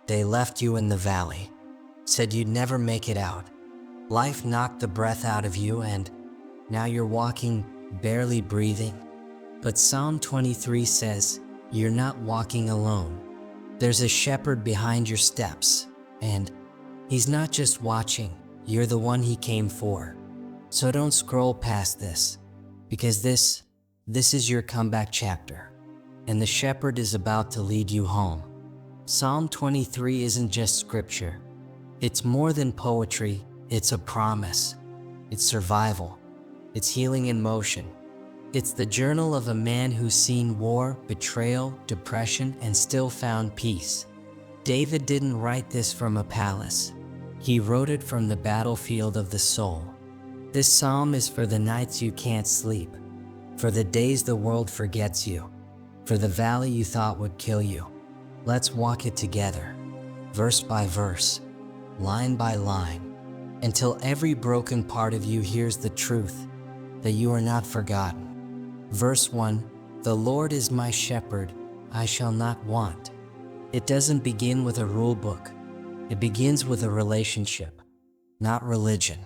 They left you in the valley, said you'd never make it out. Life knocked the breath out of you and now you're walking, barely breathing. But Psalm 23 says, you're not walking alone. There's a shepherd behind your steps, and he's not just watching, you're the one he came for. So don't scroll past this, because this is your comeback chapter, and the shepherd is about to lead you home. Psalm 23 isn't just scripture. It's more than poetry, it's a promise. It's survival. It's healing in motion. It's the journal of a man who's seen war, betrayal, depression, and still found peace. David didn't write this from a palace. He wrote it from the battlefield of the soul. This psalm is for the nights you can't sleep, for the days the world forgets you, for the valley you thought would kill you. Let's walk it together, verse by verse, line by line, until every broken part of you hears the truth that you are not forgotten. Verse 1, the Lord is my shepherd, I shall not want. It doesn't begin with a rule book. It begins with a relationship, not religion,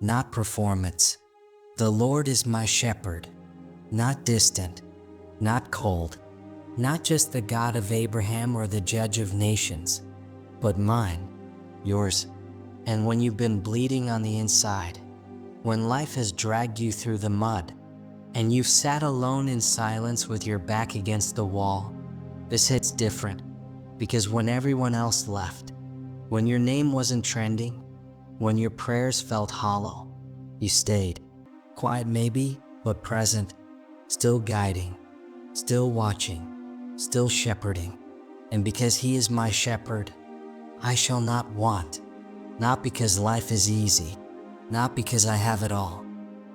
not performance. The Lord is my shepherd, not distant, not cold, not just the God of Abraham or the judge of nations, but mine, yours. And when you've been bleeding on the inside, when life has dragged you through the mud, and you've sat alone in silence with your back against the wall, this hits different, because when everyone else left, when your name wasn't trending, when your prayers felt hollow, you stayed. Quiet maybe, but present, still guiding, still watching, still shepherding. And because he is my shepherd, I shall not want, not because life is easy, not because I have it all,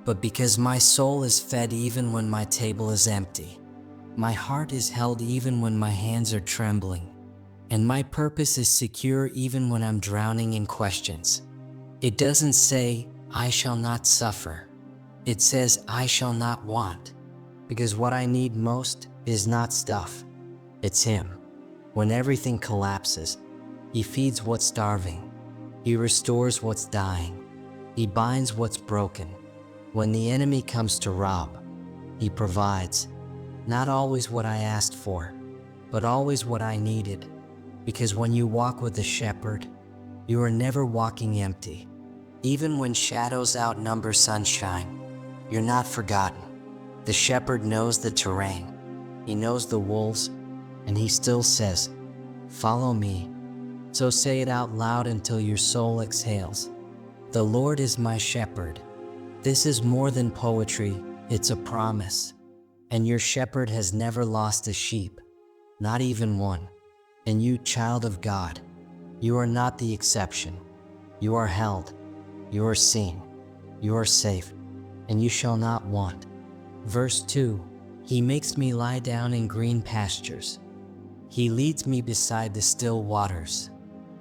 but because my soul is fed even when my table is empty. My heart is held even when my hands are trembling. And my purpose is secure even when I'm drowning in questions. It doesn't say, I shall not suffer. It says, I shall not want. Because what I need most is not stuff. It's him. When everything collapses, he feeds what's starving. He restores what's dying. He binds what's broken. When the enemy comes to rob, he provides. Not always what I asked for, but always what I needed. Because when you walk with the shepherd, you are never walking empty. Even when shadows outnumber sunshine, you're not forgotten. The shepherd knows the terrain. He knows the wolves, and he still says, follow me. So say it out loud until your soul exhales. The Lord is my shepherd. This is more than poetry, it's a promise. And your shepherd has never lost a sheep, not even one. And you, child of God, you are not the exception. You are held, you are seen, you are safe, and you shall not want. Verse 2, he makes me lie down in green pastures. He leads me beside the still waters.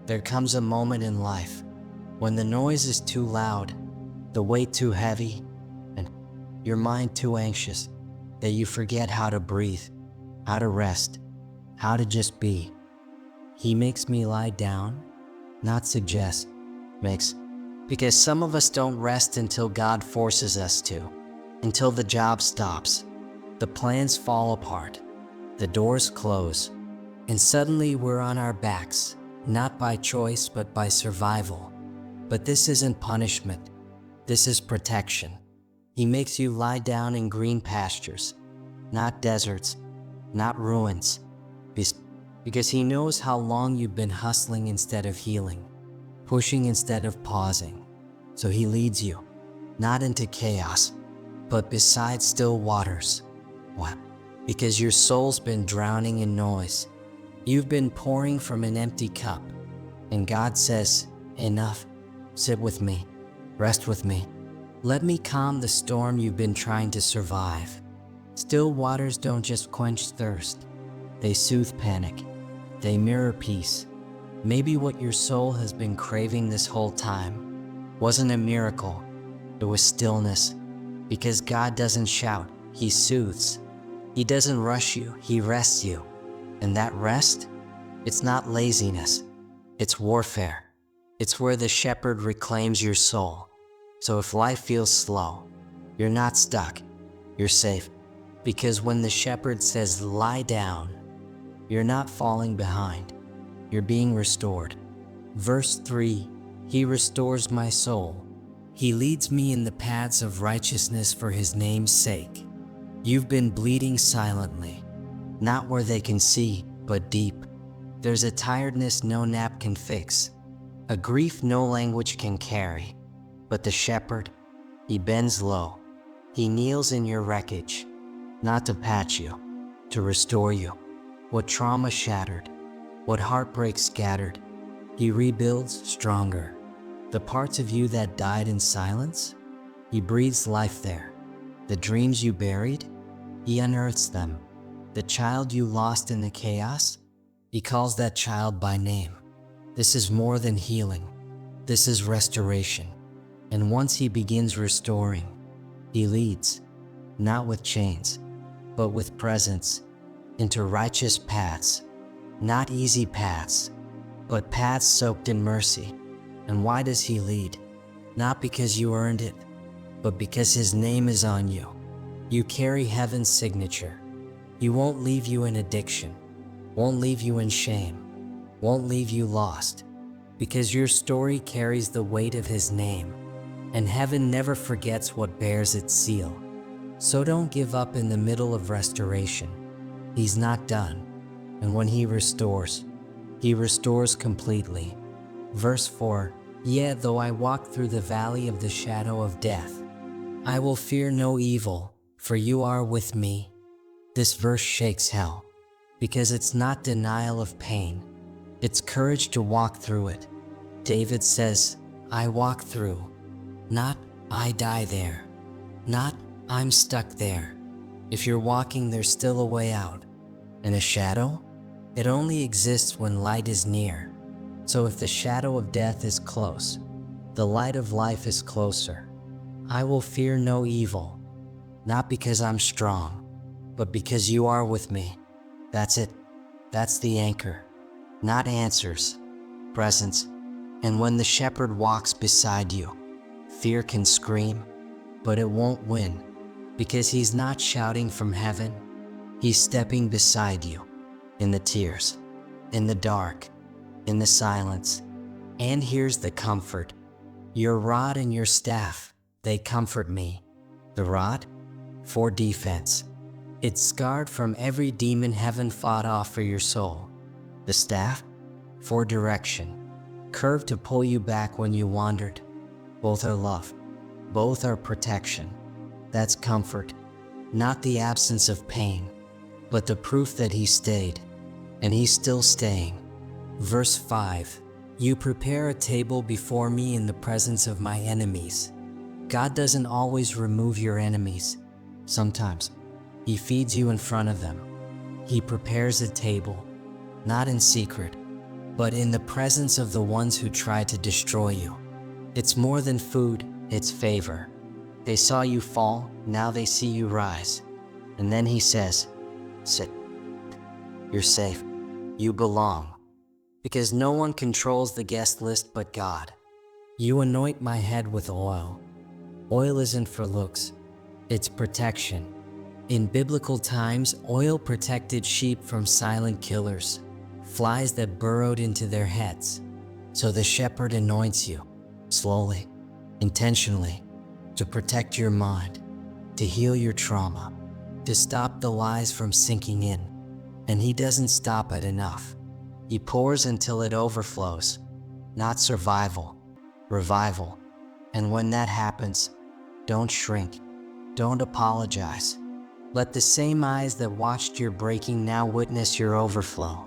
There comes a moment in life when the noise is too loud, the weight too heavy, and your mind too anxious, that you forget how to breathe, how to rest, how to just be. He makes me lie down, not suggest, makes. Because some of us don't rest until God forces us to, until the job stops, the plans fall apart, the doors close, and suddenly we're on our backs, not by choice but by survival. But this isn't punishment. This is protection. He makes you lie down in green pastures, not deserts, not ruins, because he knows how long you've been hustling instead of healing, pushing instead of pausing. So he leads you, not into chaos, but beside still waters. Why? Because your soul's been drowning in noise. You've been pouring from an empty cup, and God says, enough, sit with me. Rest with me. Let me calm the storm you've been trying to survive. Still waters don't just quench thirst. They soothe panic. They mirror peace. Maybe what your soul has been craving this whole time wasn't a miracle. It was stillness. Because God doesn't shout, he soothes. He doesn't rush you, he rests you. And that rest, it's not laziness. It's warfare. It's where the shepherd reclaims your soul. So if life feels slow, you're not stuck, you're safe. Because when the shepherd says lie down, you're not falling behind, you're being restored. Verse 3, He restores my soul. He leads me in the paths of righteousness for His name's sake. You've been bleeding silently, not where they can see, but deep. There's a tiredness no nap can fix, a grief no language can carry. But the shepherd, He bends low. He kneels in your wreckage, not to patch you, to restore you. What trauma shattered, what heartbreak scattered, He rebuilds stronger. The parts of you that died in silence, He breathes life there. The dreams you buried, He unearths them. The child you lost in the chaos, He calls that child by name. This is more than healing. This is restoration. And once He begins restoring, He leads, not with chains, but with presence, into righteous paths, not easy paths, but paths soaked in mercy. And why does He lead? Not because you earned it, but because His name is on you. You carry heaven's signature. He won't leave you in addiction, won't leave you in shame, won't leave you lost, because your story carries the weight of His name, and heaven never forgets what bears its seal. So don't give up in the middle of restoration. He's not done, and when He restores completely. Verse 4, Yea, though I walk through the valley of the shadow of death, I will fear no evil, for You are with me. This verse shakes hell, because it's not denial of pain, it's courage to walk through it. David says, I walk through, not I die there, not I'm stuck there. If you're walking, there's still a way out. And a shadow? It only exists when light is near. So if the shadow of death is close, the light of life is closer. I will fear no evil, not because I'm strong, but because You are with me. That's it. That's the anchor. Not answers, presence. And when the shepherd walks beside you, fear can scream, but it won't win, because He's not shouting from heaven. He's stepping beside you, in the tears, in the dark, in the silence. And here's the comfort. Your rod and Your staff, they comfort me. The rod? For defense. It's scarred from every demon heaven fought off for your soul. The staff? For direction. Curved to pull you back when you wandered. Both are love. Both are protection. That's comfort. Not the absence of pain, but the proof that He stayed, and He's still staying. Verse 5, You prepare a table before me in the presence of my enemies. God doesn't always remove your enemies. Sometimes He feeds you in front of them. He prepares a table, not in secret, but in the presence of the ones who try to destroy you. It's more than food, it's favor. They saw you fall, now they see you rise. And then He says, sit. You're safe. You belong. Because no one controls the guest list but God. You anoint my head with oil. Oil isn't for looks, it's protection. In biblical times, oil protected sheep from silent killers, flies that burrowed into their heads. So the shepherd anoints you, slowly, intentionally, to protect your mind, to heal your trauma, to stop the lies from sinking in. And He doesn't stop at enough. He pours until it overflows, not survival, revival. And when that happens, don't shrink, don't apologize. Let the same eyes that watched your breaking now witness your overflow.